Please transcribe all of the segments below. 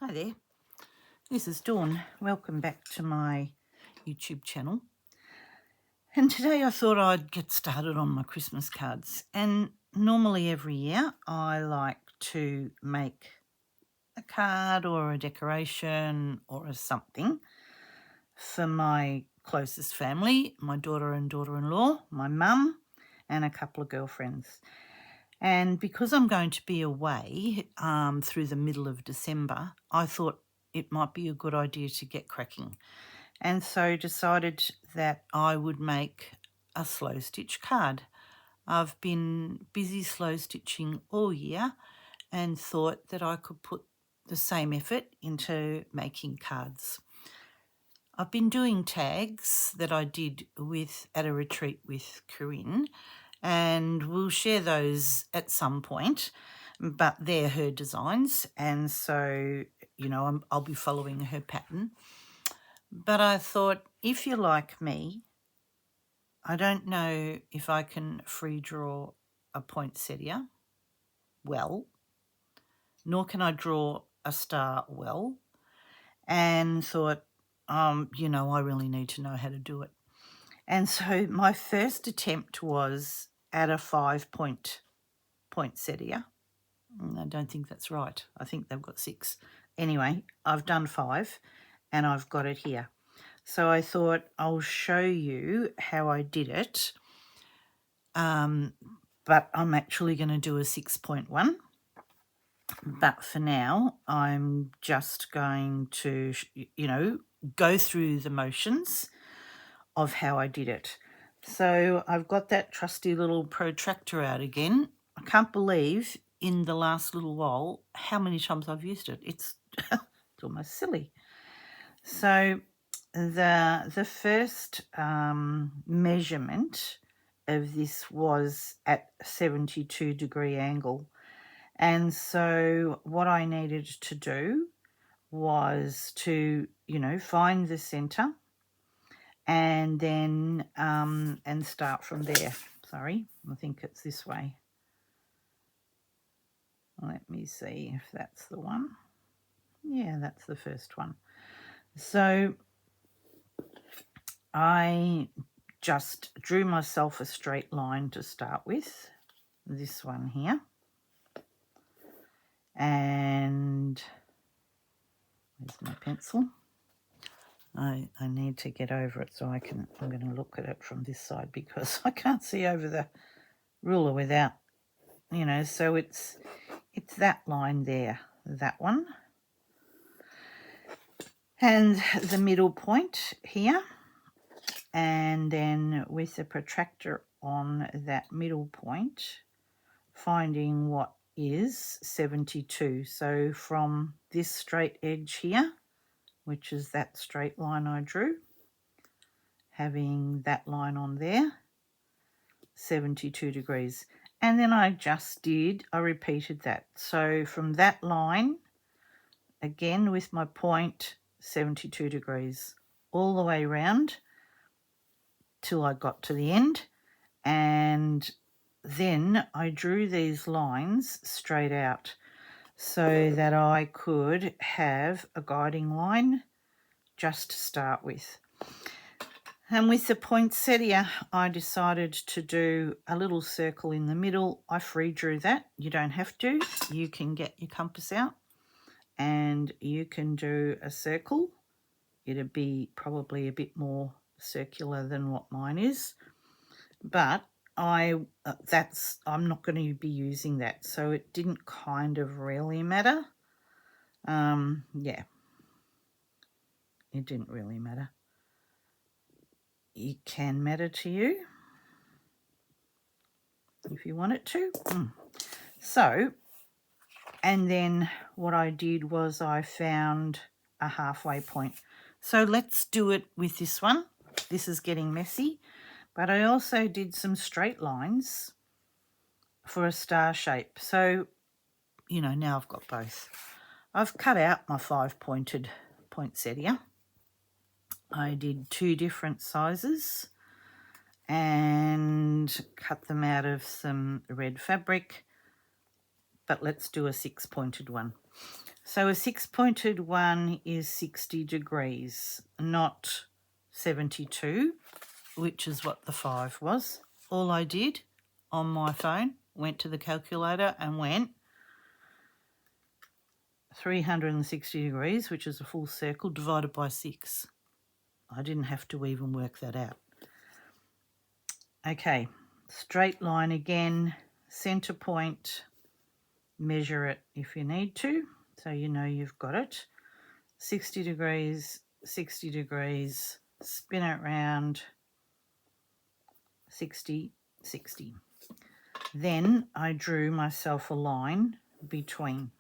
Hi there, this is Dawn. Welcome back to my YouTube channel. And today I thought I'd get started on my Christmas cards. And normally every year I like to make a card or a decoration or a something for my closest family, my daughter and daughter-in-law, my mum, and a couple of girlfriends. And because I'm going to be away through the middle of December, I thought it might be a good idea to get cracking. And so decided that I would make a slow stitch card. I've been busy slow stitching all year and thought that I could put the same effort into making cards. I've been doing tags that I did at a retreat with Corinne, and we'll share those at some point, but they're her designs, and so, I'll be following her pattern. But I thought, if you're like me, I don't know if I can free draw a poinsettia well, nor can I draw a star well, and thought, I really need to know how to do it. And so my first attempt was at a 5-point poinsettia. I don't think that's right. I think they've got 6. Anyway, I've done 5 and I've got it here. So I thought I'll show you how I did it. But I'm actually going to do a 6.1. But for now, I'm just going to, go through the motions of how I did it. So I've got that trusty little protractor out again. I can't believe in the last little while how many times I've used it. It's almost silly. So the first measurement of this was at 72-degree angle. And so what I needed to do was to, find the center and then and start from there. Sorry, I think it's this way. Let me see if that's the one. Yeah, that's the first one. So I just drew myself a straight line to start with, this one here. And where's my pencil? I need to get over it so I'm going to look at it from this side because I can't see over the ruler without, so it's that line there, that one. And the middle point here. And then with the protractor on that middle point, finding what is 72. So from this straight edge here, which is that straight line I drew, having that line on there, 72 degrees. And then I repeated that. So from that line, again with my point, 72 degrees, all the way around till I got to the end. And then I drew these lines straight out so that I could have a guiding line just to start with. And with the poinsettia, I decided to do a little circle in the middle. I free drew that. You don't have to. You can get your compass out and you can do a circle. It'd be probably a bit more circular than what mine is. But I'm not going to be using that. So it didn't kind of really matter. Yeah, it didn't really matter. It can matter to you if you want it to. So, and then what I did was I found a halfway point. So let's do it with this one. This is getting messy, but I also did some straight lines for a star shape. So, now I've got both. I've cut out my 5-pointed poinsettia. I did 2 different sizes and cut them out of some red fabric, but let's do a 6-pointed one. So a 6-pointed one is 60 degrees, not 72, which is what the 5 was. All I did on my phone, went to the calculator and went 360 degrees, which is a full circle, divided by 6. I didn't have to even work that out. Okay, straight line again, centre point, measure it if you need to, so you know you've got it. 60 degrees, 60 degrees, spin it round, 60, 60. Then I drew myself a line between.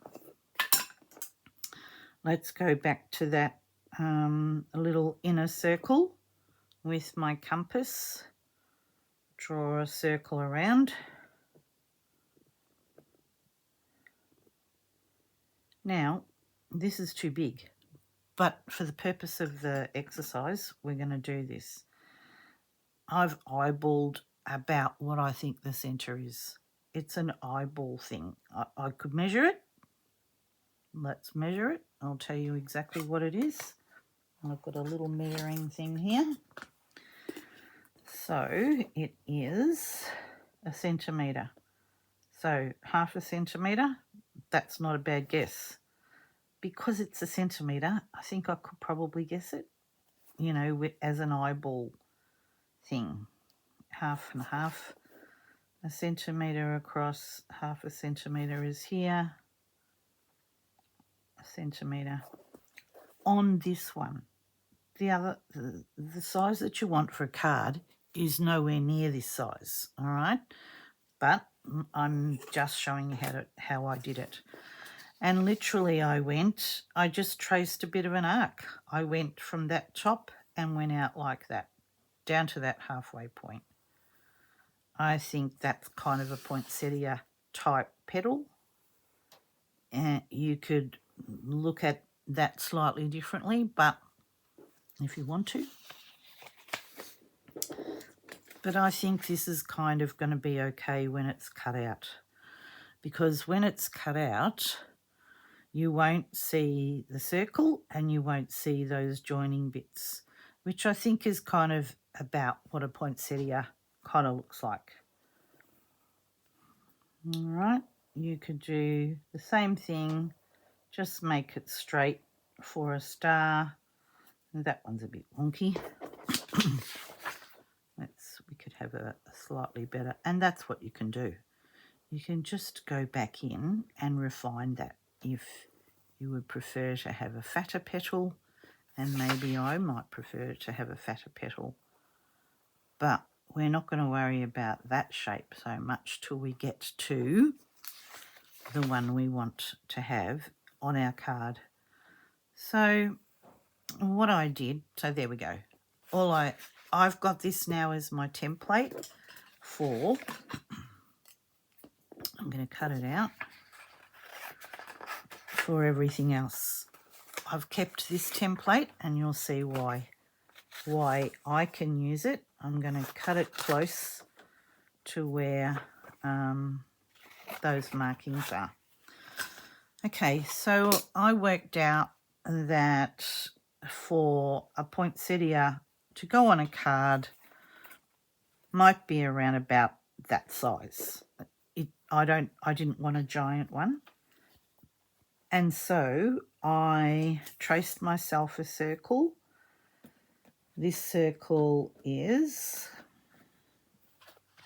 Let's go back to that little inner circle with my compass. Draw a circle around. Now, this is too big, but for the purpose of the exercise, we're going to do this. I've eyeballed about what I think the centre is. It's an eyeball thing. I could measure it. Let's measure it. I'll tell you exactly what it is. I've got a little measuring thing here. So it is a centimetre. So half a centimetre, that's not a bad guess. Because it's a centimetre, I think I could probably guess it, you know, as an eyeball thing. Half and half. A centimetre across, half a centimetre is here. A centimetre on this one. The size that you want for a card is nowhere near this size, all right? But I'm just showing you how I did it. And literally I just traced a bit of an arc. I went from that top and went out like that, down to that halfway point. I think that's kind of a poinsettia type petal. And you could look at that slightly differently, but if you want to. But I think this is kind of going to be okay when it's cut out. Because when it's cut out, you won't see the circle and you won't see those joining bits, which I think is kind of about what a poinsettia kind of looks like. All right, you could do the same thing, just make it straight for a star. That one's a bit wonky. We could have a slightly better, and that's what you can do. You can just go back in and refine that if you would prefer to have a fatter petal, and maybe I might prefer to have a fatter petal. But we're not going to worry about that shape so much till we get to the one we want to have on our card. So what I did, so there we go. I've got this now as my template for, I'm going to cut it out, for everything else. I've kept this template and you'll see why I can use it. I'm going to cut it close to where those markings are. Okay, so I worked out that for a poinsettia to go on a card might be around about that size. I didn't want a giant one. And so I traced myself a circle. This circle is,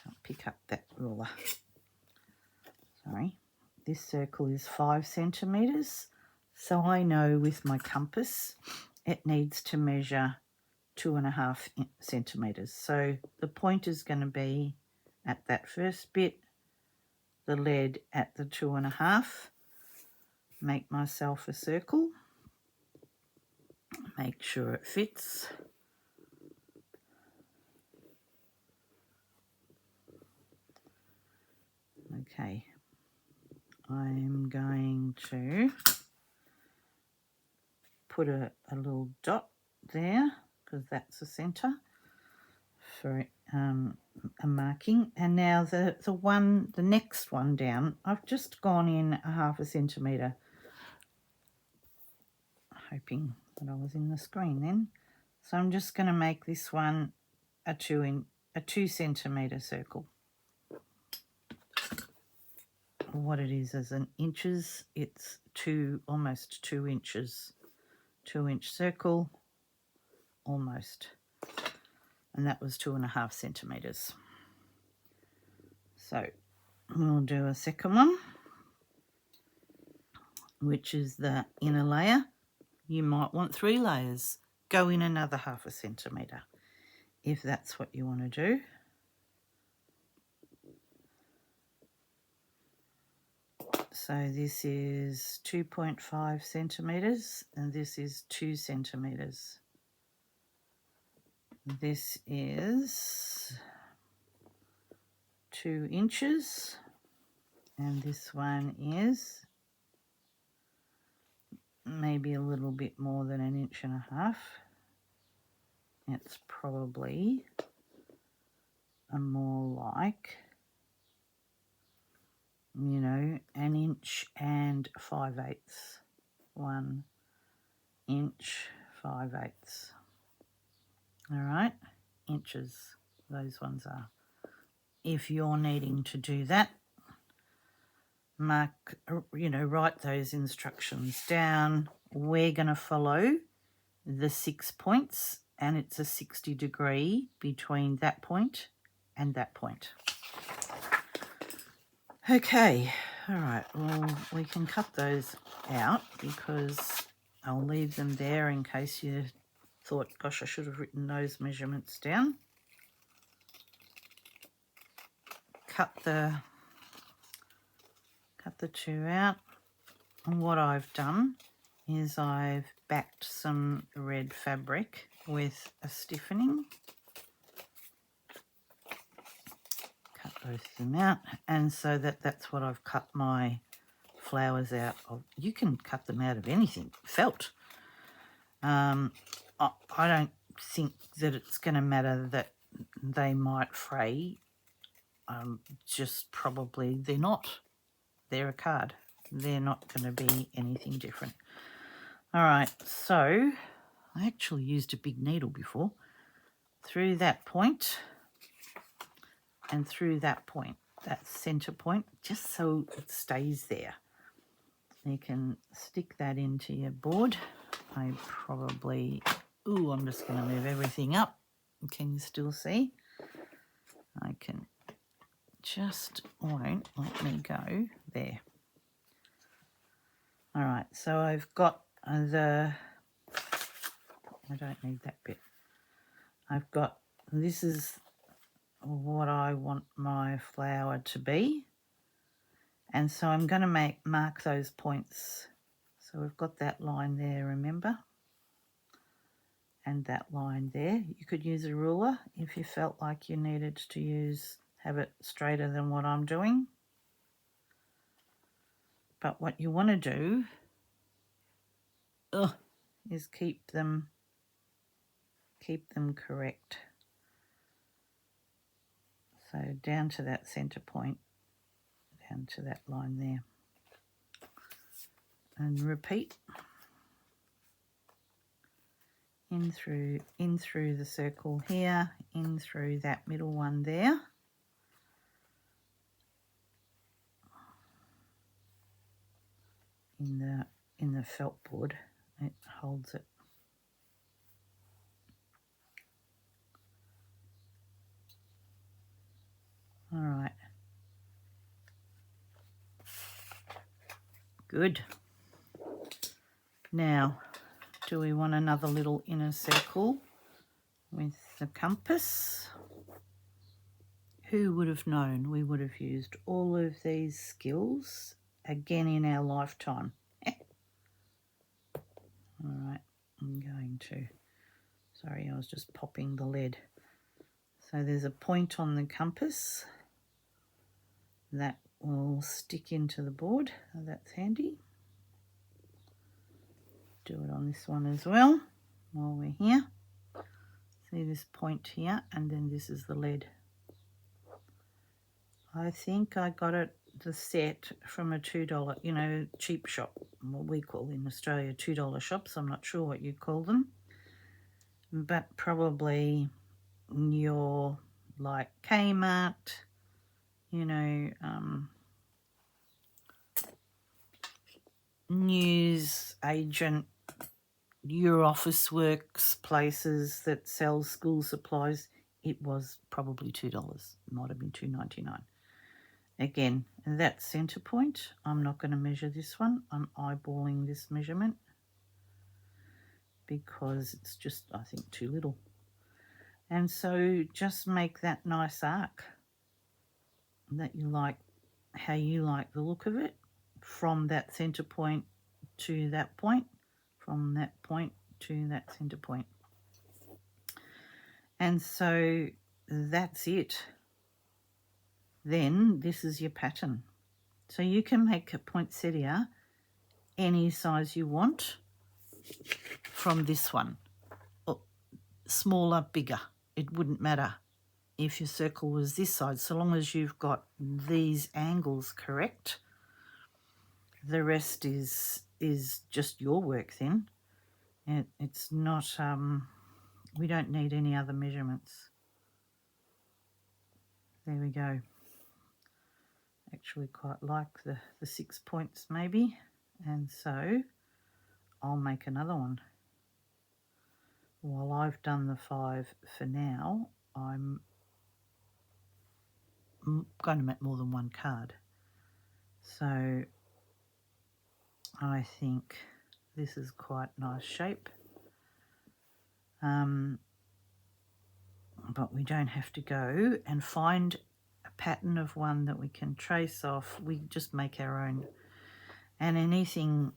I'll pick up that ruler. Sorry. This circle is 5 centimetres. So I know with my compass it needs to measure 2.5 centimetres. So the point is going to be at that first bit, the lead at the 2.5. Make myself a circle. Make sure it fits. Okay. I'm going to put a little dot there because that's the centre for a marking. And now the next one down, I've just gone in a 1/2 centimetre, hoping that I was in the screen then. So I'm just going to make this one a 2 centimetre circle. What it is in inches, it's almost 2 inches, 2-inch circle, almost, and that was 2.5 centimetres. So we'll do a second one, which is the inner layer. You might want 3 layers. Go in another 1/2 centimetre if that's what you want to do. So this is 2.5 centimetres and this is 2 centimetres. This is 2 inches and this one is maybe a little bit more than 1.5 inches. It's probably more like, 1 inch and 5/8. 1 inch 5/8. All right, inches, those ones are. If you're needing to do that, mark, write those instructions down. We're going to follow the 6 points, and it's a 60-degree between that point and that point. Okay, all right, well, we can cut those out because I'll leave them there in case you thought, gosh, I should have written those measurements down. Cut the 2 out, and what I've done is I've backed some red fabric with a stiffening. Cut both of them out, and so that's what I've cut my flowers out of. You can cut them out of anything, felt. I don't think that it's going to matter that they might fray. Just probably they're not. They're a card. They're not going to be anything different. All right, so I actually used a big needle before. Through that point and through that point, that centre point, just so it stays there. You can stick that into your board. I'm just going to move everything up. Can you still see? I can just won't let me go there. All right, so I've got I don't need that bit. I've got, this is what I want my flower to be. And so I'm going to mark those points. So we've got that line there, remember? And that line there. You could use a ruler if you felt like you needed to have it straighter than what I'm doing. But what you want to do is keep them correct. So down to that centre point, down to that line there. And repeat. In through the circle here, in through that middle one there. In the felt board, it holds it. All right. Good. Now, do we want another little inner circle with the compass? Who would have known we would have used all of these skills again in our lifetime? All right, I'm going to, sorry, I was just popping the lead. So there's a point on the compass that will stick into the board. Oh, that's handy. Do it on this one as well while we're here. See this point here, and then this is the lead. I think I got it, the set, from a $2, you know, cheap shop, what we call in Australia $2 shops. I'm not sure what you call them, but probably your, like, Kmart, you know, news agent, your office works, places that sell school supplies. It was probably $2. It might have been $2.99. Again, that centre point, I'm not going to measure this one. I'm eyeballing this measurement because it's just, I think, too little. And so just make that nice arc that you like, how you like the look of it, from that centre point to that point, from that point to that centre point. And so that's it. Then this is your pattern. So you can make a poinsettia any size you want from this one. Smaller, bigger, it wouldn't matter if your circle was this side, so long as you've got these angles correct. The rest is just your work then. It's not, we don't need any other measurements. There we go. Actually quite like the 6 points maybe, and so I'll make another one. While I've done the 5 for now, I'm going to make more than one card. So I think this is quite nice shape. But we don't have to go and find a pattern of one that we can trace off. We just make our own. And anything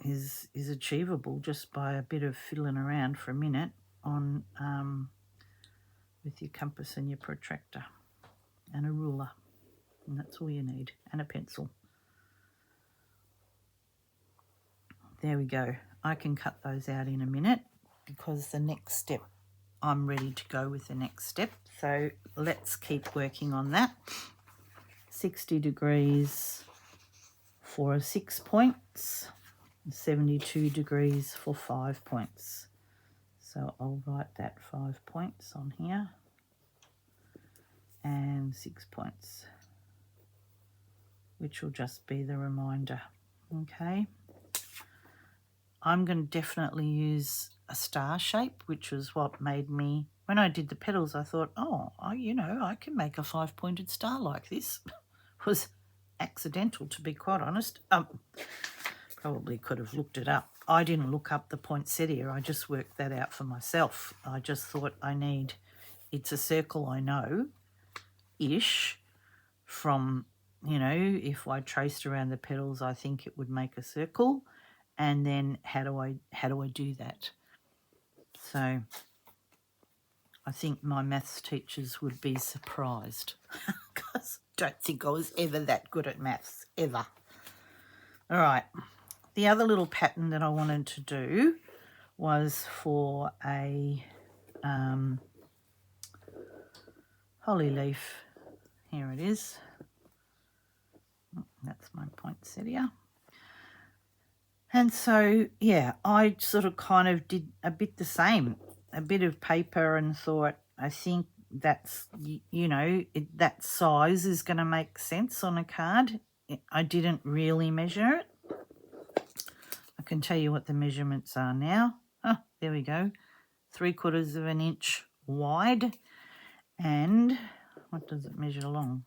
is achievable just by a bit of fiddling around for a minute on with your compass and your protractor and a ruler. And that's all you need, and a pencil. There we go. I can cut those out in a minute because the next step, I'm ready to go with the next step. So let's keep working on that. 60 degrees for 6 points, 72 degrees for 5 points. So I'll write that 5 points on here and 6 points, which will just be the reminder. Okay. I'm going to definitely use a star shape, which was what made me, when I did the petals, I thought, you know, I can make a 5-pointed star like this. It was accidental, to be quite honest. Probably could have looked it up. I didn't look up the poinsettia. I just worked that out for myself. I just thought it's a circle I know-ish from, you know, if I traced around the petals, I think it would make a circle. And then how do I do that? So I think my maths teachers would be surprised because I don't think I was ever that good at maths, ever. All right. The other little pattern that I wanted to do was for a holly leaf. Here it is. That's my poinsettia. And so, yeah, I sort of kind of did a bit the same, a bit of paper, and thought, I think that's, you know, that size is going to make sense on a card. I didn't really measure it. I can tell you what the measurements are now. Oh, there we go. 3/4 of an inch wide. And what does it measure long?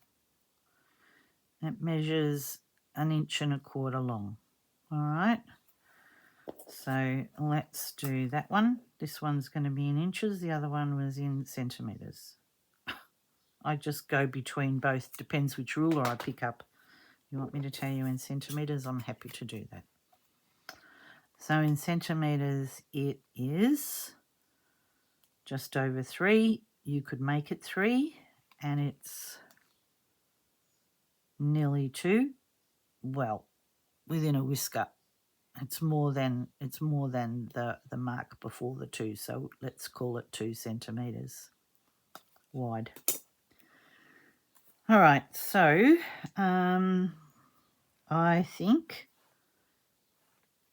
It measures 1.25 inches long. All right. So let's do that one. This one's going to be in inches. The other one was in centimetres. I just go between both. Depends which ruler I pick up. You want me to tell you in centimetres? I'm happy to do that. So in centimetres, it is just over 3. You could make it 3, and it's nearly 2. Well, within a whisker. It's more than the mark before the 2, so let's call it 2 centimetres wide. All right, so I think,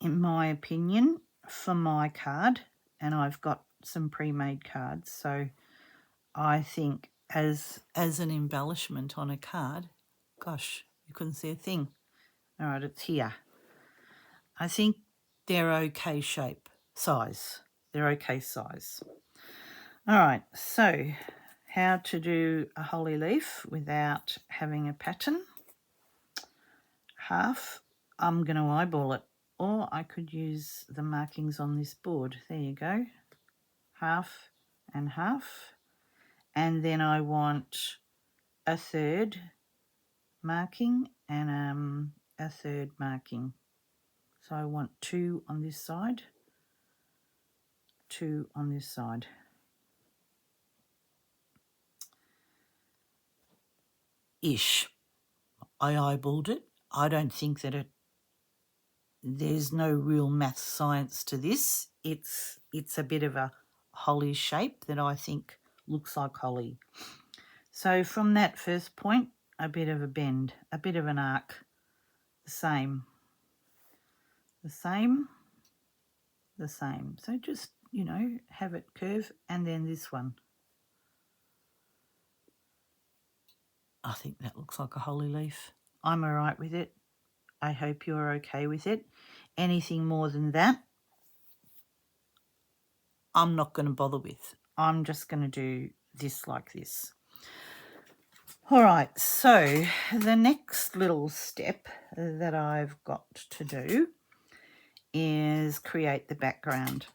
in my opinion, for my card, and I've got some pre-made cards, so I think as an embellishment on a card, gosh, you couldn't see a thing. All right, it's here. I think they're okay size. They're okay size. All right, so how to do a holly leaf without having a pattern. Half, I'm going to eyeball it, or I could use the markings on this board. There you go. Half and half. And then I want a third marking and a third marking. So I want 2 on this side, 2 on this side. Ish. I eyeballed it. I don't think that there's no real math science to this. It's a bit of a holly shape that I think looks like holly. So from that first point, a bit of a bend, a bit of an arc, the same. So just, have it curve, and then this one. I think that looks like a holly leaf. I'm all right with it. I hope you're okay with it. Anything more than that, I'm not going to bother with. I'm just going to do this like this. All right, so the next little step that I've got to do is create the background.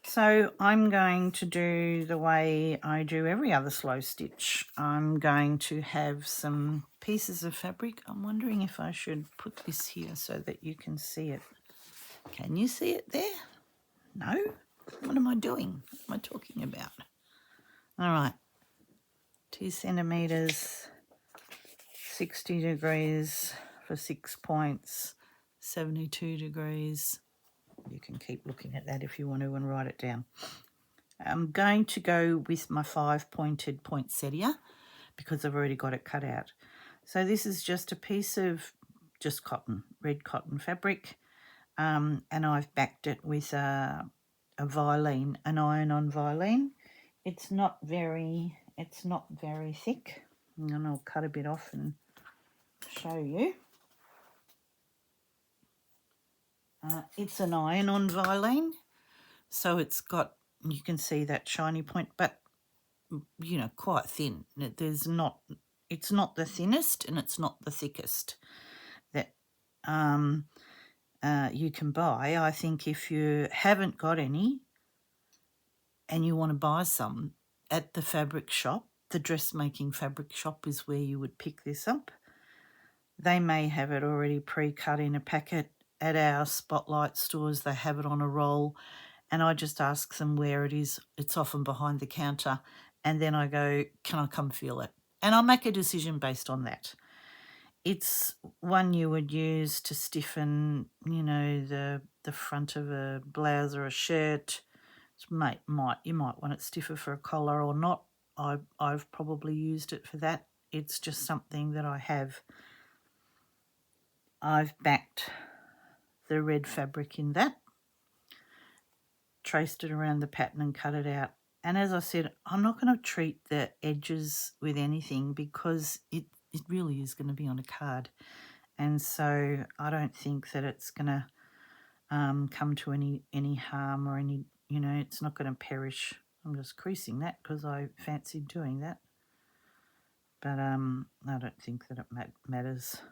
So I'm going to do the way I do every other slow stitch. I'm going to have some pieces of fabric. I'm wondering if I should put this here so that you can see it. Can you see it there? No? What am I doing? What am I talking about? All right, 2 centimetres, 60 degrees for 6 points, 72 degrees. You can keep looking at that if you want to and write it down. I'm going to go with my 5-pointed poinsettia because I've already got it cut out. So this is just a piece of just cotton, red cotton fabric, and I've backed it with a Vilene, an iron-on Vilene. It's not very thick, and I'll cut a bit off and show you. It's an iron-on Vilene, so it's got, you can see that shiny point, but quite thin. It's not the thinnest and it's not the thickest that you can buy. I think if you haven't got any and you want to buy some at the fabric shop, the dressmaking fabric shop is where you would pick this up. They may have it already pre-cut in a packet. At our Spotlight stores, they have it on a roll, and I just ask them where it is. It's often behind the counter, and then I go, can I come feel it? And I'll make a decision based on that. It's one you would use to stiffen, the front of a blouse or a shirt. You might want it stiffer for a collar or not. I've probably used it for that. It's just something that I have. I've backed the red fabric in that, traced it around the pattern and cut it out. And as I said, I'm not going to treat the edges with anything because it really is going to be on a card. And so I don't think that it's going to come to any harm or any, it's not going to perish. I'm just creasing that because I fancied doing that. But I don't think that it matters.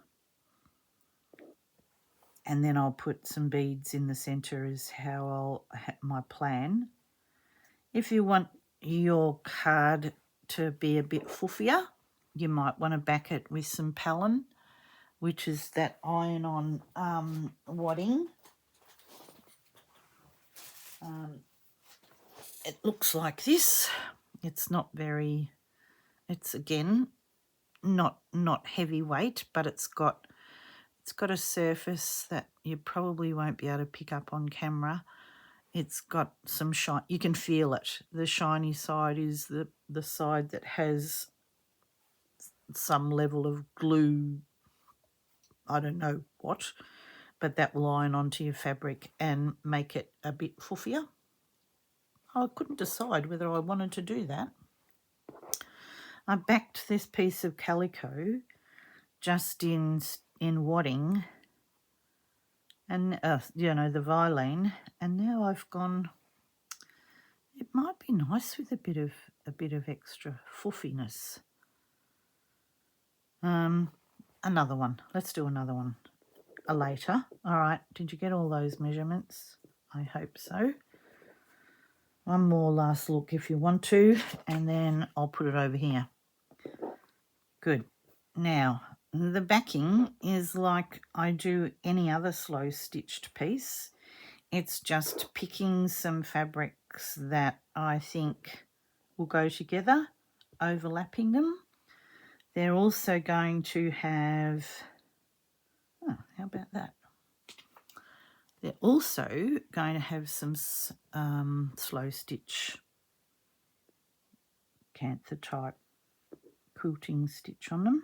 And then I'll put some beads in the centre is how I'll have my plan. If you want your card to be a bit fluffier, you might want to back it with some Palin, which is that iron-on wadding. It looks like this. It's again not heavyweight, but it's got a surface that you probably won't be able to pick up on camera. It's got some shine. You can feel it. The shiny side is the side that has some level of glue, I don't know what, but that will iron onto your fabric and make it a bit fluffier. I couldn't decide whether I wanted to do that. I backed this piece of calico just in wadding and the Vilene, and now I've gone, it might be nice with a bit of extra fluffiness. Another one. Let's do another one later. All right, did you get all those measurements? I hope so. One more last look if you want to, and then I'll put it over here. Good. Now, the backing is like I do any other slow stitched piece. It's just picking some fabrics that I think will go together, overlapping them. They're also going to have, how about that? They're also going to have some slow stitch cantha type quilting stitch on them.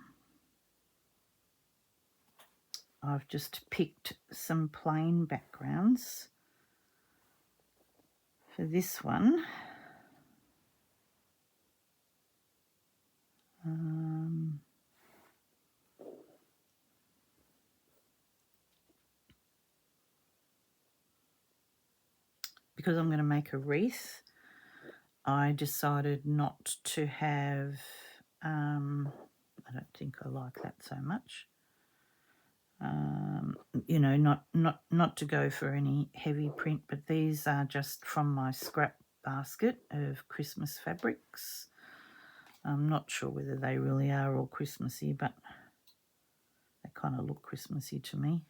I've just picked some plain backgrounds for this one. Because I'm going to make a wreath, I decided not to have, I don't think I like that so much. Not to go for any heavy print, but these are just from my scrap basket of Christmas fabrics. I'm not sure whether they really are all Christmassy, but they kind of look Christmassy to me.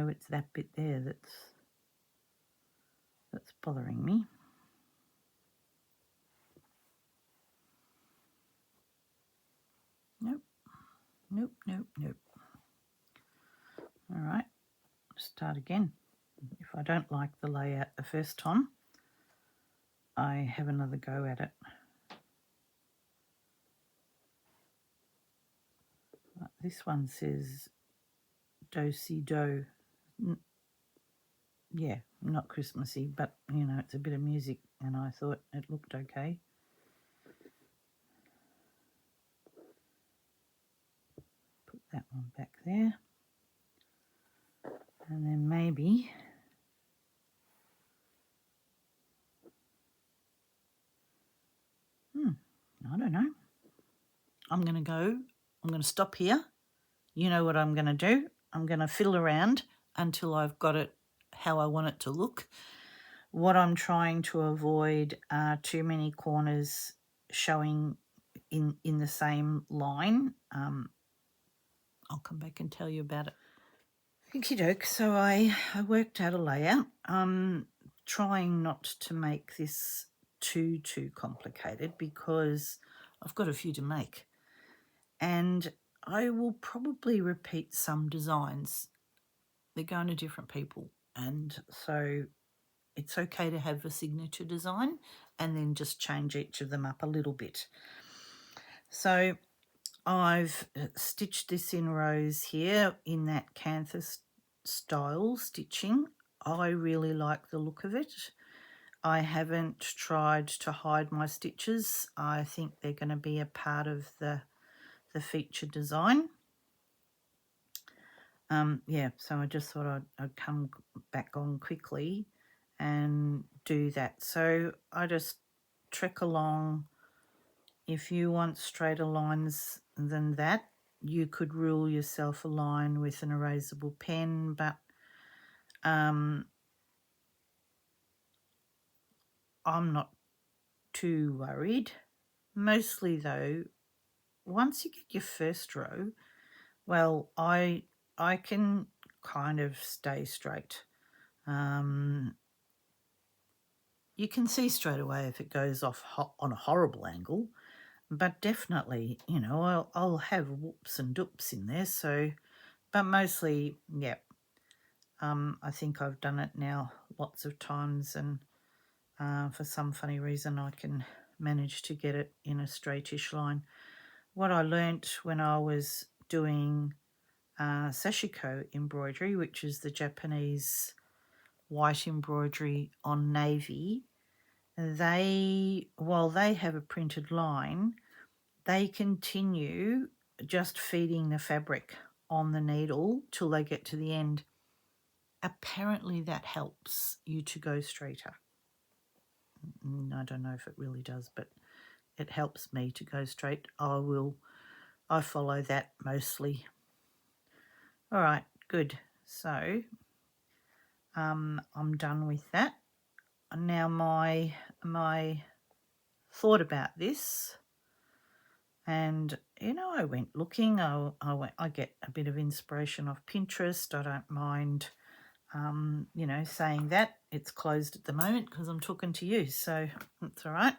It's that bit there that's bothering me. Nope. All right, start again. If I don't like the layout the first time, I have another go at it. This one says do-si-do. Yeah, not Christmassy, but it's a bit of music, and I thought it looked okay. Put that one back there, and then maybe I don't know. I'm going to stop here. You know what I'm going to do? I'm going to fiddle around until I've got it how I want it to look. What I'm trying to avoid are too many corners showing in the same line. I'll come back and tell you about it. Okie doke, so I worked out a layout. I'm trying not to make this too complicated because I've got a few to make. And I will probably repeat some designs. They're going to different people, and so it's okay to have a signature design and then just change each of them up a little bit. So I've stitched this in rows here in that canthus style stitching. I really like the look of it. I haven't tried to hide my stitches. I think they're going to be a part of the feature design. So I just thought I'd come back on quickly and do that. So I just trek along. If you want straighter lines than that, you could rule yourself a line with an erasable pen, but I'm not too worried. Mostly though, once you get your first row, well, I can kind of stay straight. You can see straight away if it goes off on a horrible angle, but definitely, I'll have whoops and doops in there. So, but mostly, yeah. I think I've done it now lots of times, and for some funny reason, I can managed to get it in a straightish line. What I learnt when I was doing sashiko embroidery, which is the Japanese white embroidery on navy, while they have a printed line, they continue just feeding the fabric on the needle till they get to the end. Apparently that helps you to go straighter. I don't know if it really does, but it helps me to go straight. I follow that mostly. All right, good. So I'm done with that. Now my thought about this, and I went looking. I get a bit of inspiration off Pinterest. I don't mind saying that. It's closed at the moment because I'm talking to you, so that's all right.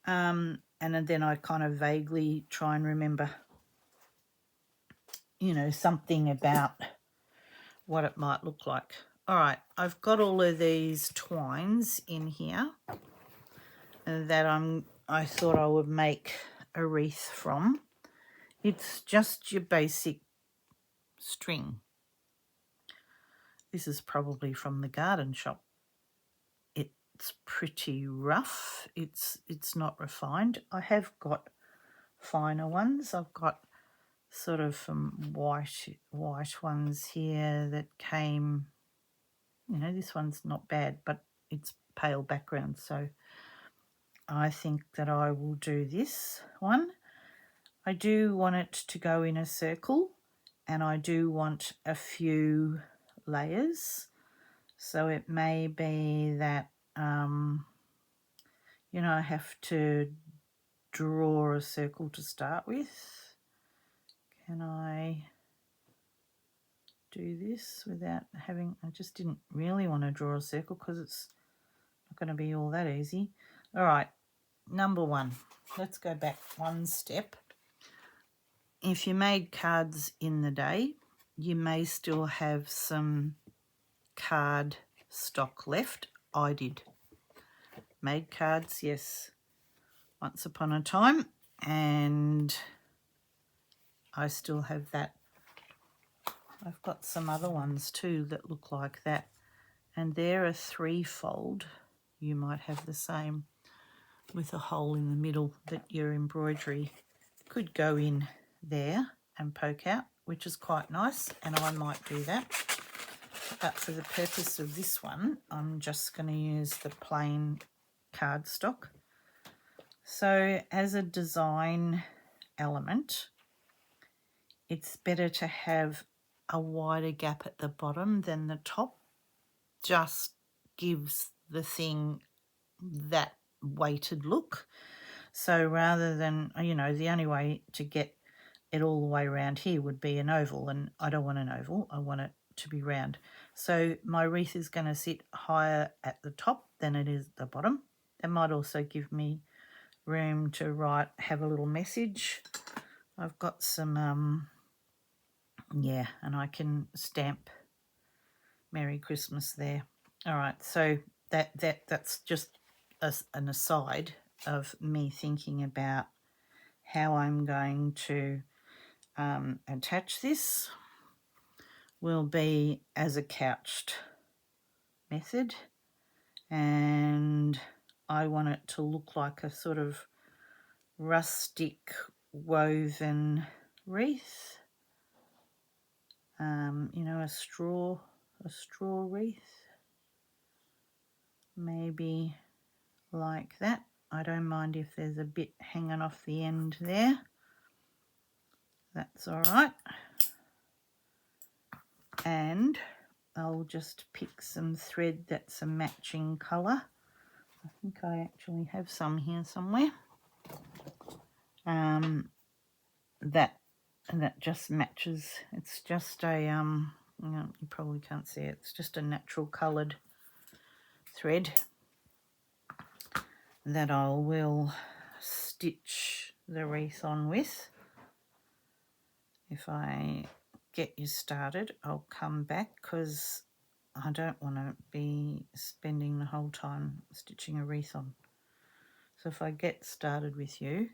And then I kind of vaguely try and remember something about what it might look like. All right, I've got all of these twines in here that I thought I would make a wreath from. It's just your basic string. This is probably from the garden shop. It's pretty rough. It's not refined. I have got finer ones. I've got sort of white ones here that came, this one's not bad, but it's pale background, so I think that I will do this one. I do want it to go in a circle, and I do want a few layers, so it may be that I have to draw a circle to start with. Can I do this without having, I just didn't really want to draw a circle because it's not going to be all that easy. All right, number one, let's go back one step. If you made cards in the day, you may still have some card stock left. I did. Made cards, yes, once upon a time, and I still have that. I've got some other ones too that look like that, and they're a threefold. You might have the same with a hole in the middle that your embroidery could go in there and poke out, which is quite nice, and I might do that. But for the purpose of this one, I'm just going to use the plain cardstock. So as a design element, it's better to have a wider gap at the bottom than the top. Just gives the thing that weighted look. So rather than, the only way to get it all the way around here would be an oval, and I don't want an oval, I want it to be round. So my wreath is going to sit higher at the top than it is at the bottom. That might also give me room to have a little message. I've got some, and I can stamp Merry Christmas there. All right, so that's just an aside of me thinking about how I'm going to attach this. Will be as a couched method, and I want it to look like a sort of rustic woven wreath, a straw wreath, maybe like that. I don't mind if there's a bit hanging off the end there. That's all right. And I'll just pick some thread that's a matching colour. I think I actually have some here somewhere. That just matches. It's just a you probably can't see it. It's just a natural coloured thread that I will stitch the wreath on with. If I get you started, I'll come back because I don't want to be spending the whole time stitching a wreath on. So if I get started with you,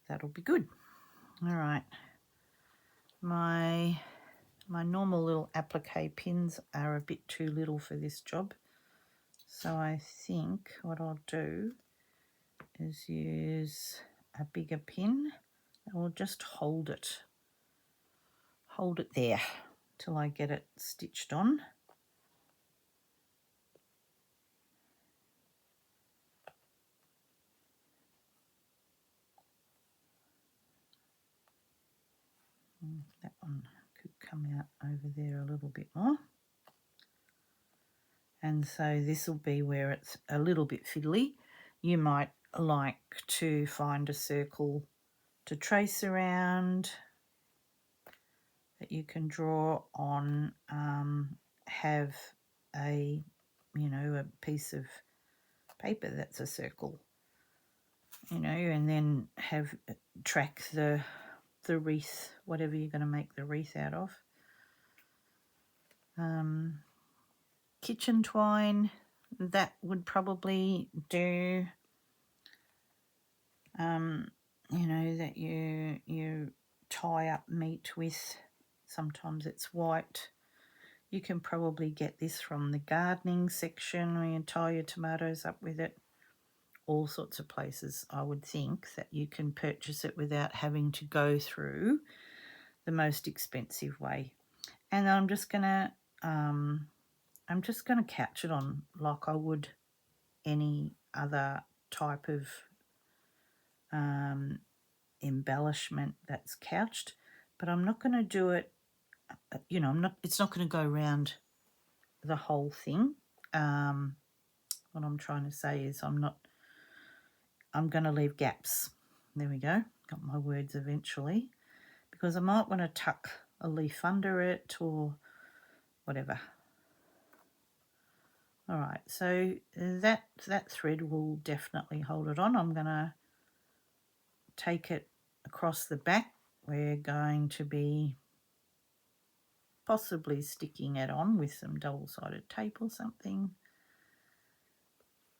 that'll be good. All right. My normal little applique pins are a bit too little for this job. So I think what I'll do is use a bigger pin and we'll just hold it there till I get it stitched on. That one could come out over there a little bit more. And so this will be where it's a little bit fiddly. You might like to find a circle to trace around that you can draw on, have a piece of paper that's a circle, and then have track the wreath, whatever you're going to make the wreath out of. Kitchen twine, that would probably do. That you tie up meat with. Sometimes it's white. You can probably get this from the gardening section where you tie your tomatoes up with it. All sorts of places, I would think, that you can purchase it without having to go through the most expensive way. And I'm just gonna couch it on like I would any other type of embellishment that's couched, but I'm not going to do it, it's not going to go around the whole thing. What I'm trying to say is I'm going to leave gaps. There we go, got my words eventually, because I might want to tuck a leaf under it or whatever. All right, so that thread will definitely hold it on. I'm going to take it across the back. We're going to be possibly sticking it on with some double-sided tape or something.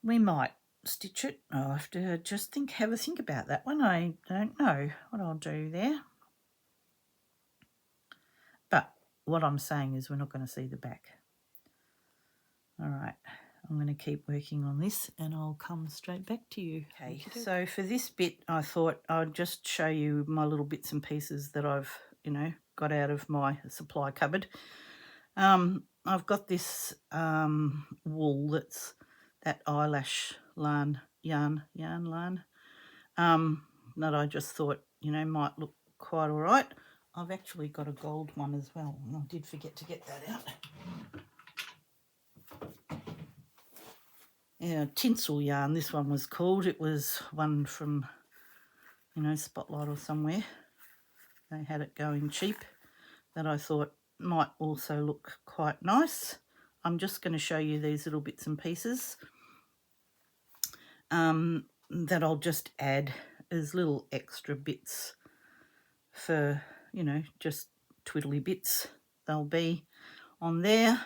We might stitch it. I'll have to just have a think about that one. I don't know what I'll do there. But what I'm saying is we're not going to see the back. All right, I'm going to keep working on this and I'll come straight back to you. Okay, so for this bit I thought I'd just show you my little bits and pieces that I've, got out of my supply cupboard. I've got this wool that's that eyelash yarn that I just thought, might look quite all right. I've actually got a gold one as well, and I did forget to get that out. Yeah, tinsel yarn, this one was called. It was one from, Spotlight or somewhere. They had it going cheap that I thought might also look quite nice. I'm just going to show you these little bits and pieces that I'll just add as little extra bits for, just twiddly bits. They'll be on there.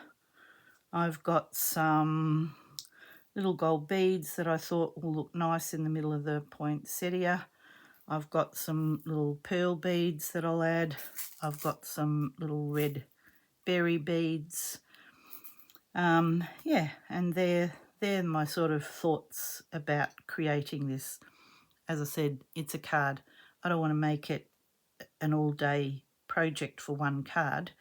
I've got some little gold beads that I thought will look nice in the middle of the poinsettia. I've got some little pearl beads that I'll add. I've got some little red berry beads. And they're my sort of thoughts about creating this. As I said, it's a card. I don't want to make it an all-day project for one card,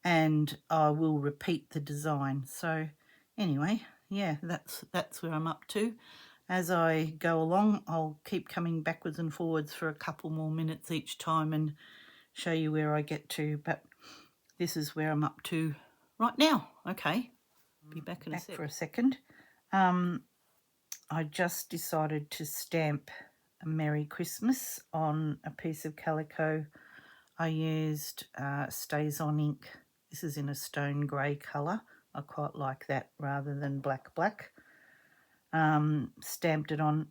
and I will repeat the design. So anyway, yeah, that's where I'm up to. As I go along, I'll keep coming backwards and forwards for a couple more minutes each time and show you where I get to, but this is where I'm up to right now. Okay, be back in a sec. For a second. I just decided to stamp a Merry Christmas on a piece of calico. I used Stays On ink. This is in a stone grey colour. I quite like that rather than black. Stamped it on.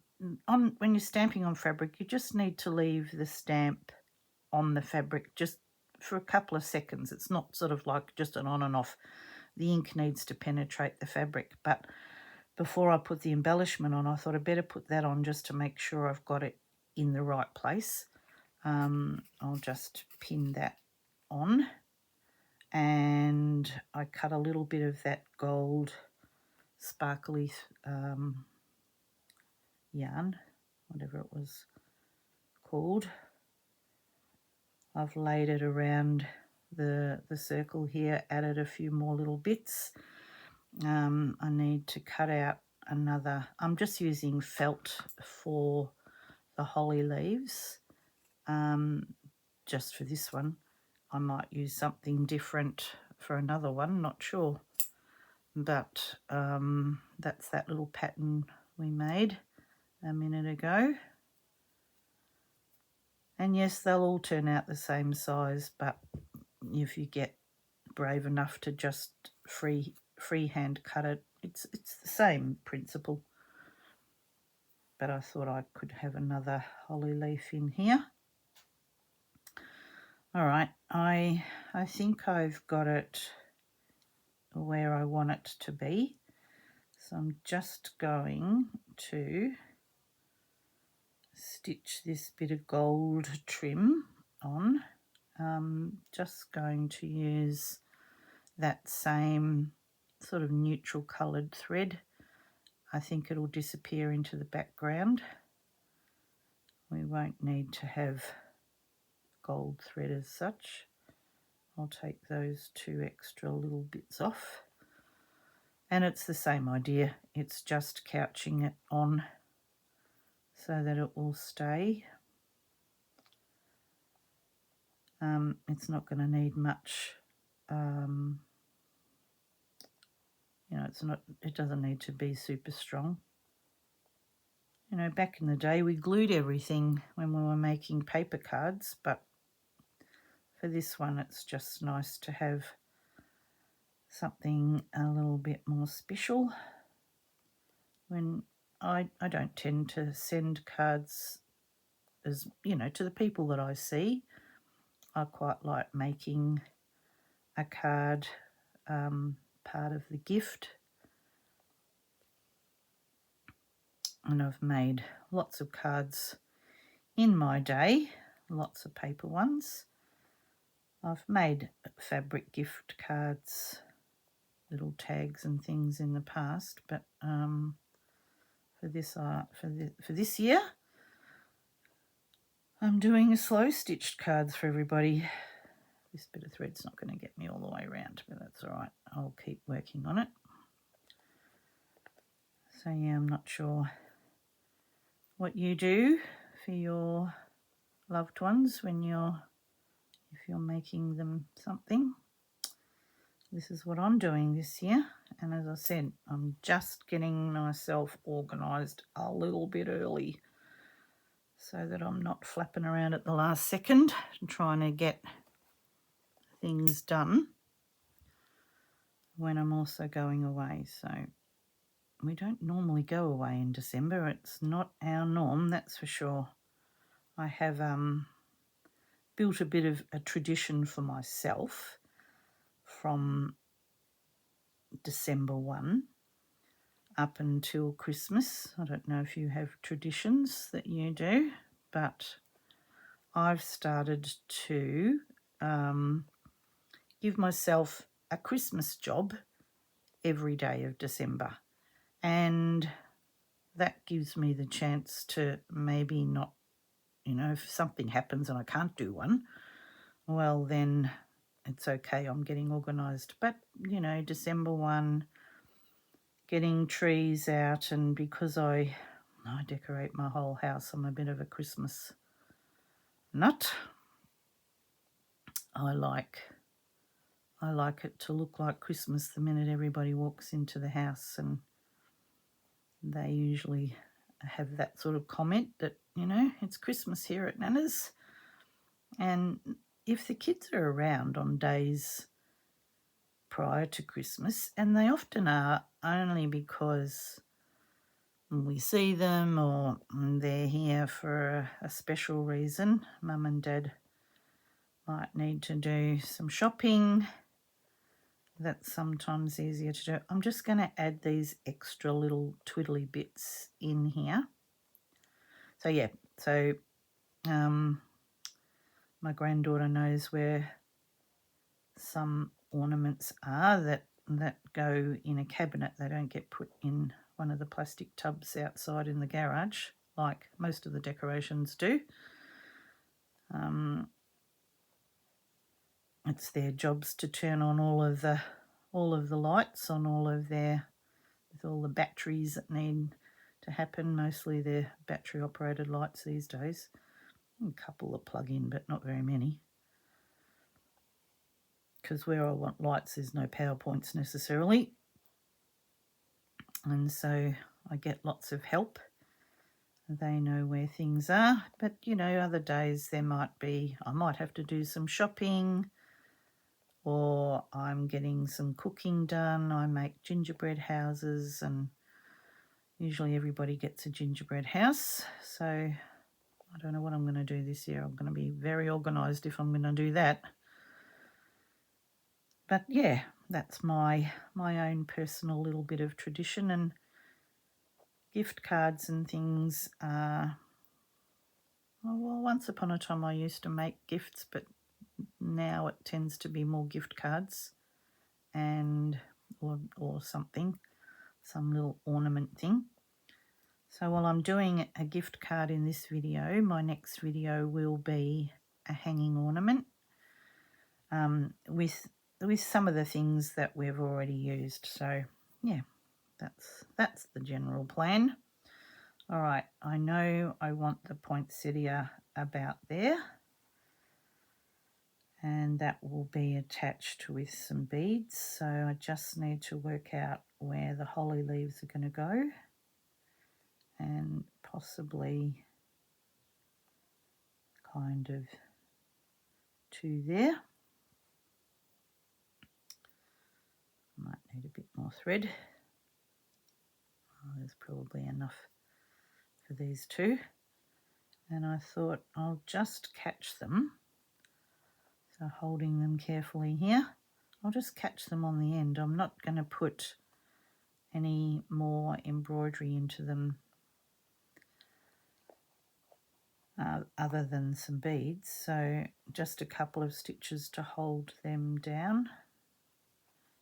When you're stamping on fabric, you just need to leave the stamp on the fabric just for a couple of seconds. It's not sort of like just an on and off. The ink needs to penetrate the fabric, but before I put the embellishment on, I thought I'd better put that on just to make sure I've got it in the right place. I'll just pin that on, and I cut a little bit of that gold sparkly yarn, whatever it was called. I've laid it around the circle here, added a few more little bits. I need to cut out another. I'm just using felt for the holly leaves. Just for this one, I might use something different for another one, not sure. But that's that little pattern we made a minute ago. And yes, they'll all turn out the same size, but if you get brave enough to just freehand cut it, it's the same principle. But I thought I could have another holly leaf in here. All right, I think I've got it where I want it to be. So I'm just going to stitch this bit of gold trim on. Just going to use that same sort of neutral coloured thread. I think it'll disappear into the background. We won't need to have gold thread as such. I'll take those 2 extra little bits off. And it's the same idea. It's just couching it on so that it will stay. It's not going to need much, it doesn't need to be super strong. You know, back in the day we glued everything when we were making paper cards, but for this one it's just nice to have something a little bit more special. When I don't tend to send cards, as you know, to the people that I see. I quite like making a card part of the gift. And I've made lots of cards in my day, lots of paper ones. I've made fabric gift cards, little tags and things in the past, but for this year, I'm doing slow stitched cards for everybody. This bit of thread's not going to get me all the way around, but that's all right. I'll keep working on it. So yeah, I'm not sure what you do for your loved ones if you're making them something. This is what I'm doing this year, and as I said, I'm just getting myself organised a little bit early so that I'm not flapping around at the last second and trying to get things done when I'm also going away. So we don't normally go away in December. It's not our norm, that's for sure. I have built a bit of a tradition for myself from December 1 up until Christmas. I don't know if you have traditions that you do, but I've started to give myself a Christmas job every day of December, and that gives me the chance to maybe not, if something happens and I can't do one, well then it's okay, I'm getting organised. But December 1, getting trees out, and because I decorate my whole house, I'm a bit of a Christmas nut. I like it to look like Christmas the minute everybody walks into the house, and they usually have that sort of comment that, it's Christmas here at Nana's. And if the kids are around on days prior to Christmas, and they often are, only because we see them or they're here for a special reason. Mum and Dad might need to do some shopping, That's sometimes easier to do. I'm just going to add these extra little twiddly bits in here. So yeah, so my granddaughter knows where some ornaments are that go in a cabinet. They don't get put in one of the plastic tubs outside in the garage like most of the decorations do. It's their jobs to turn on all of the lights on all of their, with all the batteries that need to happen. Mostly they're battery operated lights these days. A couple that plug in, but not very many. Because where I want lights, there's no power points necessarily. And so I get lots of help. They know where things are. But, you know, other days there might be, I might have to do some shopping, or I'm getting some cooking done. I make gingerbread houses, and usually everybody gets a gingerbread house. So I don't know what I'm going to do this year. I'm going to be very organised if I'm going to do that. But yeah, that's my own personal little bit of tradition. And gift cards and things are, well, once upon a time I used to make gifts, but now it tends to be more gift cards and or something, some little ornament thing. So while I'm doing a gift card in this video, my next video will be a hanging ornament with some of the things that we've already used. So yeah, that's the general plan. All right, I know I want the poinsettia about there, and that will be attached with some beads. So I just need to work out where the holly leaves are going to go, and possibly kind of two there. Might need a bit more thread. Oh, there's probably enough for these two. And I thought I'll just catch them. So holding them carefully here, I'll just catch them on the end. I'm not going to put any more embroidery into them other than some beads. So just a couple of stitches to hold them down.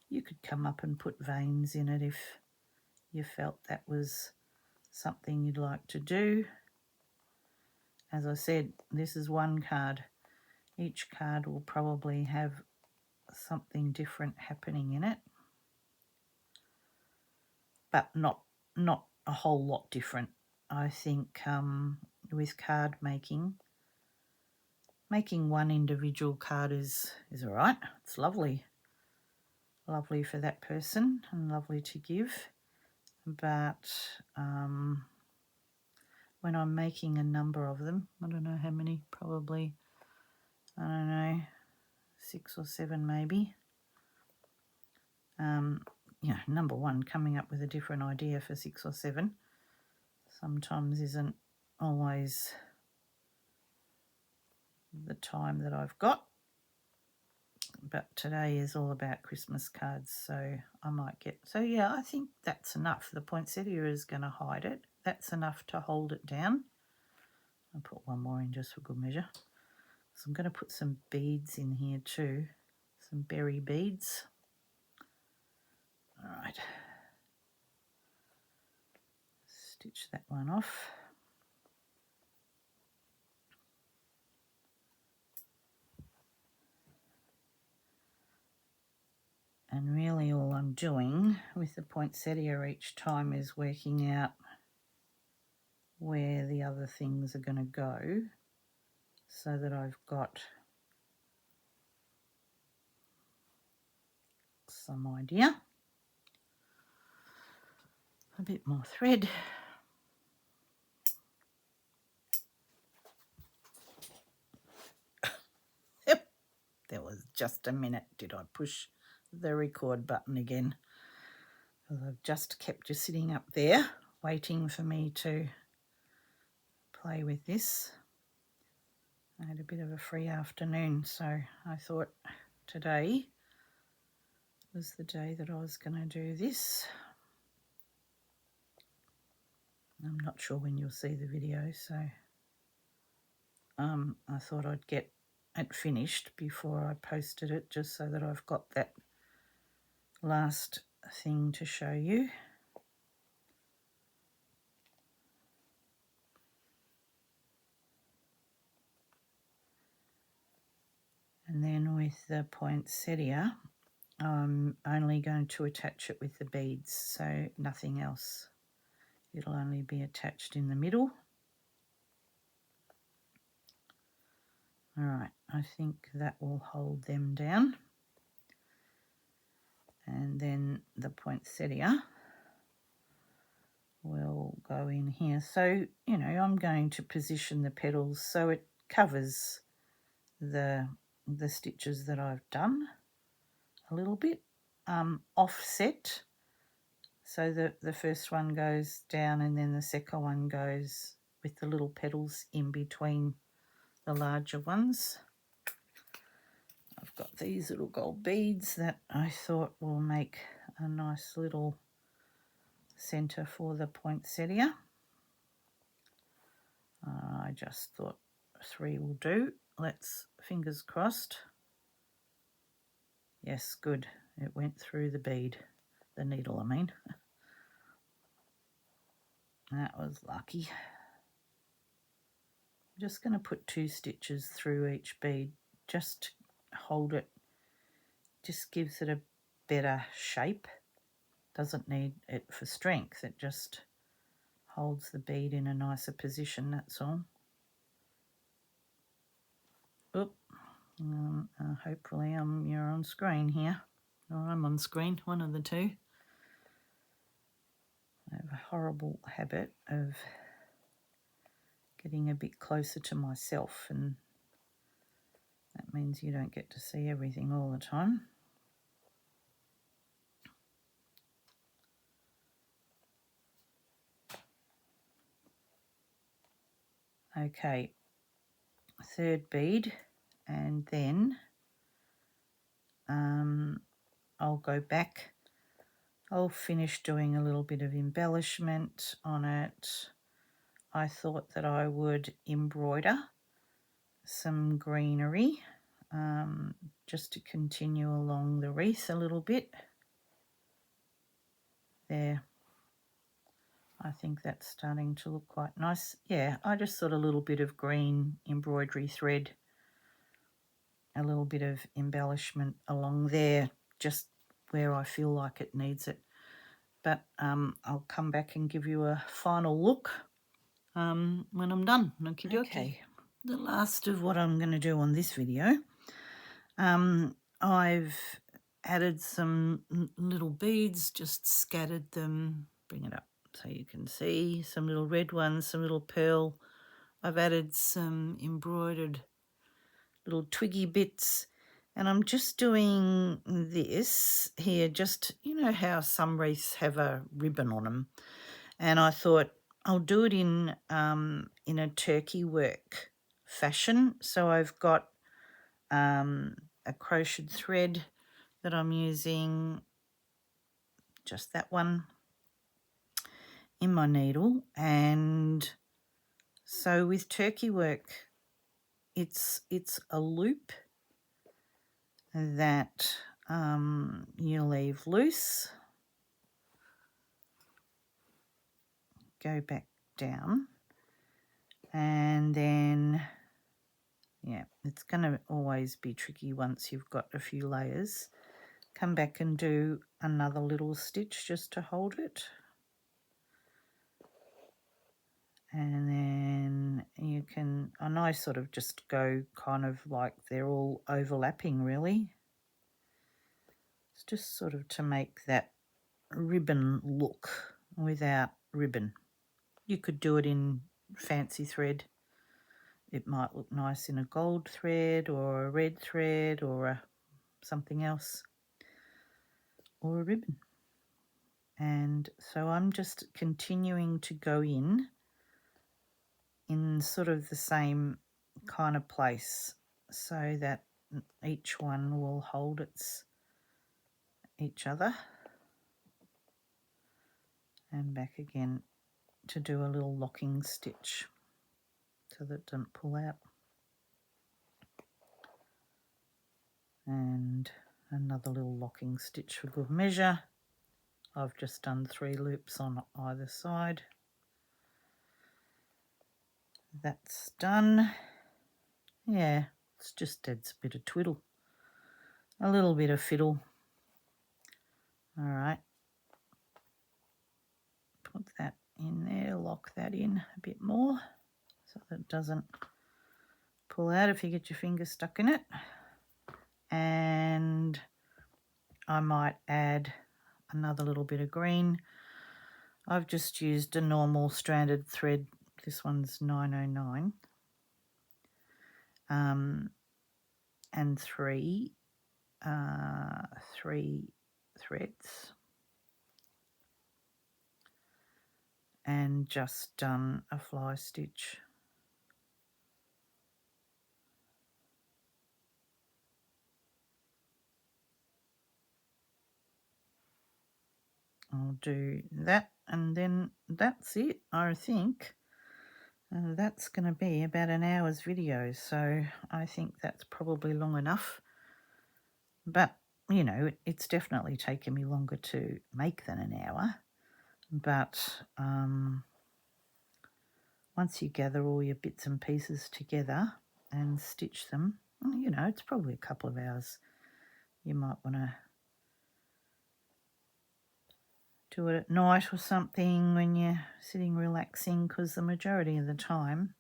You could come up and put veins in it if you felt that was something you'd like to do. As I said, this is one card. Each card will probably have something different happening in it, but not a whole lot different. I think with card making one individual card is all right. It's lovely for that person and lovely to give. But when I'm making a number of them, I don't know how many, probably, I don't know, 6 or 7 maybe. Yeah, number one, coming up with a different idea for 6 or 7 sometimes isn't always the time that I've got. But today is all about Christmas cards, so I might get... So yeah, I think that's enough. The poinsettia is going to hide it. That's enough to hold it down. I'll put one more in just for good measure. So I'm going to put some beads in here too, some berry beads. All right, stitch that one off. And really all I'm doing with the poinsettia each time is working out where the other things are going to go so that I've got some idea. A bit more thread. Yep, there was just a minute. Did I push the record button again? Because I've just kept you sitting up there waiting for me to play with this. I had a bit of a free afternoon, so I thought today was the day that I was going to do this. I'm not sure when you'll see the video, so I thought I'd get it finished before I posted it, just so that I've got that last thing to show you. And then with the poinsettia, I'm only going to attach it with the beads, so nothing else. It'll only be attached in the middle. All right, I think that will hold them down. And then the poinsettia will go in here. So, you know, I'm going to position the petals so it covers the stitches that I've done a little bit, offset, so that the first one goes down and then the second one goes with the little petals in between the larger ones. I've got these little gold beads that I thought will make a nice little centre for the poinsettia. I just thought 3 will do. Let's, fingers crossed. Yes, good. It went through the bead, the needle I mean. That was lucky. I'm just going to put 2 stitches through each bead, just hold it, just gives it a better shape. Doesn't need it for strength, it just holds the bead in a nicer position, that's all. Oop. Hopefully you're on screen here, or I'm on screen, one of the two. I have a horrible habit of getting a bit closer to myself, and that means you don't get to see everything all the time. Okay, 3rd bead, and then I'll go back. I'll finish doing a little bit of embellishment on it. I thought that I would embroider some greenery, just to continue along the wreath a little bit. There. I think that's starting to look quite nice. Yeah, I just thought a little bit of green embroidery thread, a little bit of embellishment along there, just where I feel like it needs it. But I'll come back and give you a final look when I'm done. Okay, the last of what I'm going to do on this video, I've added some little beads, just scattered them, bring it up so you can see, some little red ones, some little pearl. I've added some embroidered little twiggy bits, and I'm just doing this here, just, you know how some wreaths have a ribbon on them, and I thought I'll do it in a turkey work fashion. So I've got a crocheted thread that I'm using, just that one, in my needle. And so with turkey work, it's a loop that you leave loose, go back down, and then, yeah, it's going to always be tricky once you've got a few layers. Come back and do another little stitch just to hold it. And then you can, and I sort of just go kind of like they're all overlapping really. It's just sort of to make that ribbon look without ribbon. You could do it in fancy thread. It might look nice in a gold thread or a red thread or something else, or a ribbon. And so I'm just continuing to go in sort of the same kind of place, so that each one will hold each other and back again to do a little locking stitch so that it doesn't pull out. And another little locking stitch for good measure. I've just done 3 loops on either side. That's done. Yeah, it's just adds a bit of twiddle, a little bit of fiddle. All right, put that in there, lock that in a bit more so that it doesn't pull out if you get your finger stuck in it. And I might add another little bit of green. I've just used a normal stranded thread. This one's 909. And three threads, and just done a fly stitch. I'll do that, and then that's it, I think. That's going to be about an hour's video, so I think that's probably long enough. But, you know, it's definitely taken me longer to make than an hour. But once you gather all your bits and pieces together and stitch them, you know, it's probably a couple of hours. You might want to do it at night or something when you're sitting relaxing, because the majority of the time,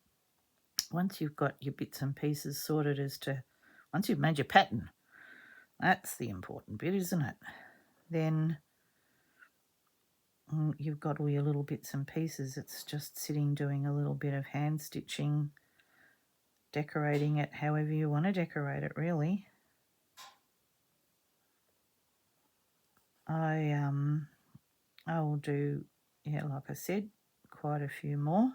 once you've got your bits and pieces sorted once you've made your pattern, that's the important bit, isn't it? Then you've got all your little bits and pieces. It's just sitting doing a little bit of hand stitching, decorating it however you want to decorate it, really. I will do, yeah, like I said, quite a few more.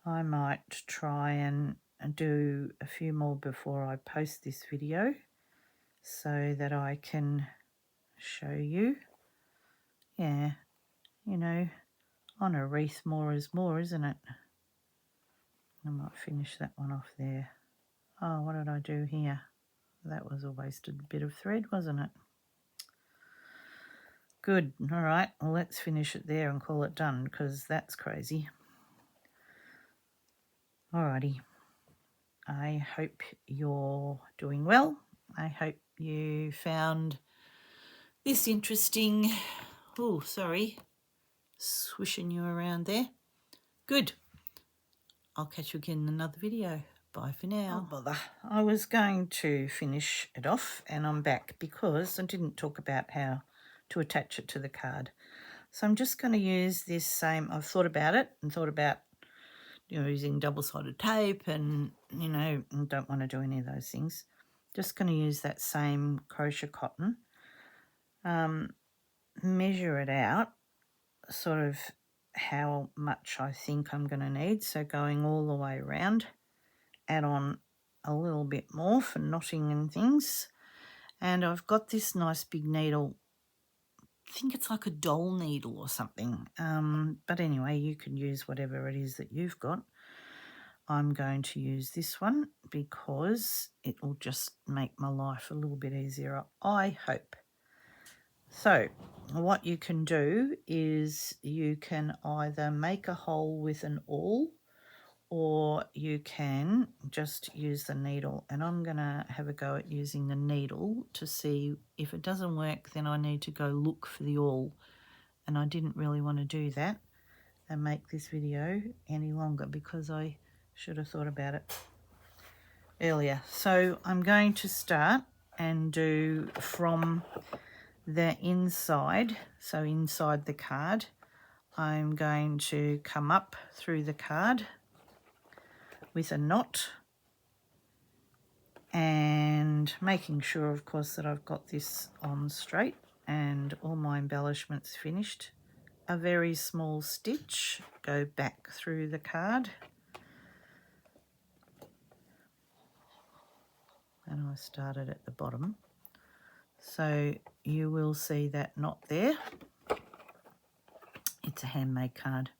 I might try and do a few more before I post this video so that I can show you. Yeah, you know, on a wreath more is more, isn't it? I might finish that one off there. Oh, what did I do here? That was a wasted bit of thread, wasn't it? Good. All right, well, let's finish it there and call it done, because that's crazy. Alrighty. I hope you're doing well. I hope you found this interesting. Oh, sorry. Swishing you around there. Good. I'll catch you again in another video. Bye for now. Oh, bother. I was going to finish it off, and I'm back because I didn't talk about how to attach it to the card. So I'm just going to use this same, I've thought about it and thought about, you know, using double-sided tape and, you know, don't want to do any of those things. Just going to use that same crochet cotton, measure it out, sort of how much I think I'm going to need. So going all the way around, add on a little bit more for knotting and things. And I've got this nice big needle. I think it's like a doll needle or something. But anyway, you can use whatever it is that you've got. I'm going to use this one because it will just make my life a little bit easier, I hope. So what you can do is you can either make a hole with an awl, or you can just use the needle. And I'm going to have a go at using the needle to see if it doesn't work, then I need to go look for the awl. And I didn't really want to do that and make this video any longer, because I should have thought about it earlier. So I'm going to start and do from the inside, so inside the card, I'm going to come up through the card with a knot, and making sure, of course, that I've got this on straight and all my embellishments finished. A very small stitch, go back through the card, and I started at the bottom, So you will see that knot there. It's a handmade card.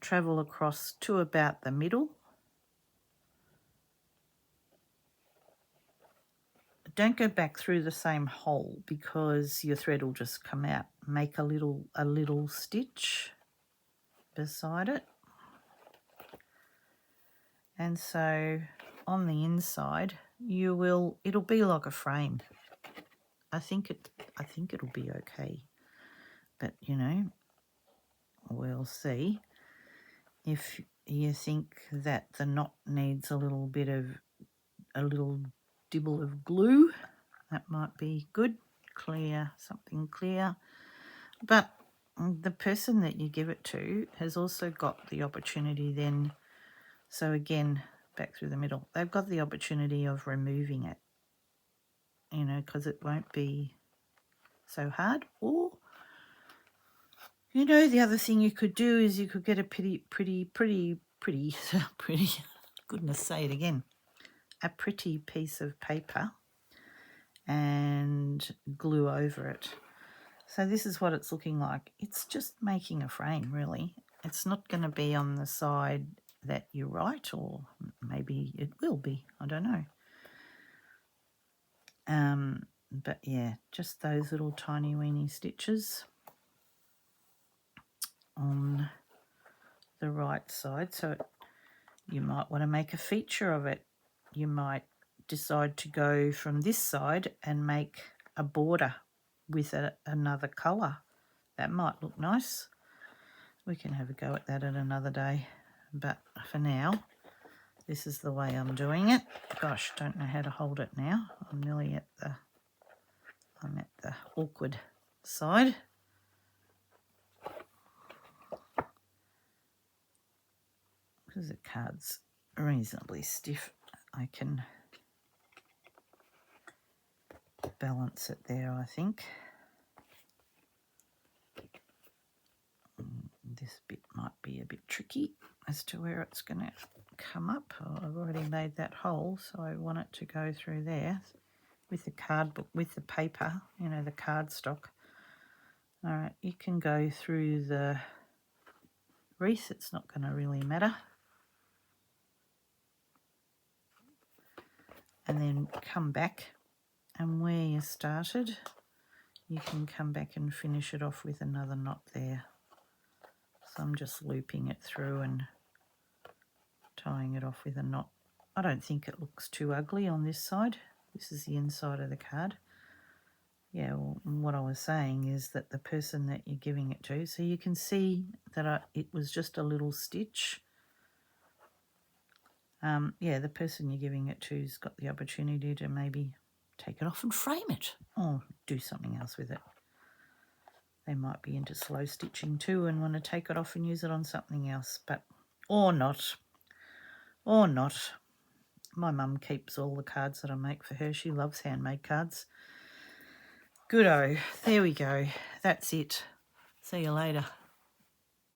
Travel across to about the middle. Don't go back through the same hole because your thread will just come out. Make a little stitch beside it. And so on the inside it'll be like a frame. I think it'll be okay. But you know, we'll see. If you think that the knot needs a little dibble of glue, that might be good. Something clear. But the person that you give it to has also got the opportunity then, so again, back through the middle, they've got the opportunity of removing it, you know, because it won't be so hard. Or, you know, the other thing you could do is you could get a pretty, goodness, say it again, a pretty piece of paper and glue over it. So this is what it's looking like. It's just making a frame, really. It's not going to be on the side that you write, or maybe it will be. I don't know. But yeah, just those little tiny weeny stitches on the right side. So you might want to make a feature of it. You might decide to go from this side and make a border with another colour. That might look nice. We can have a go at that at another day. But for now, this is the way I'm doing it. Gosh, don't know how to hold it now. I'm nearly at the awkward side. Because the card's reasonably stiff, I can balance it there, I think. This bit might be a bit tricky as to where it's going to come up. Oh, I've already made that hole, so I want it to go through there with the cardbook, with the paper, you know, the cardstock. All right, you can go through the wreath. It's not going to really matter. And then come back, and where you started, you can come back and finish it off with another knot there. So I'm just looping it through and tying it off with a knot. I don't think it looks too ugly on this side. This is the inside of the card. Yeah, well, what I was saying is that the person that you're giving it to, so you can see that it was just a little stitch. Yeah, the person you're giving it to's got the opportunity to maybe take it off and frame it or do something else with it. They might be into slow stitching too and want to take it off and use it on something else, but or not. My mum keeps all the cards that I make for her. She loves handmade cards. Good-o. There we go. That's it. See you later.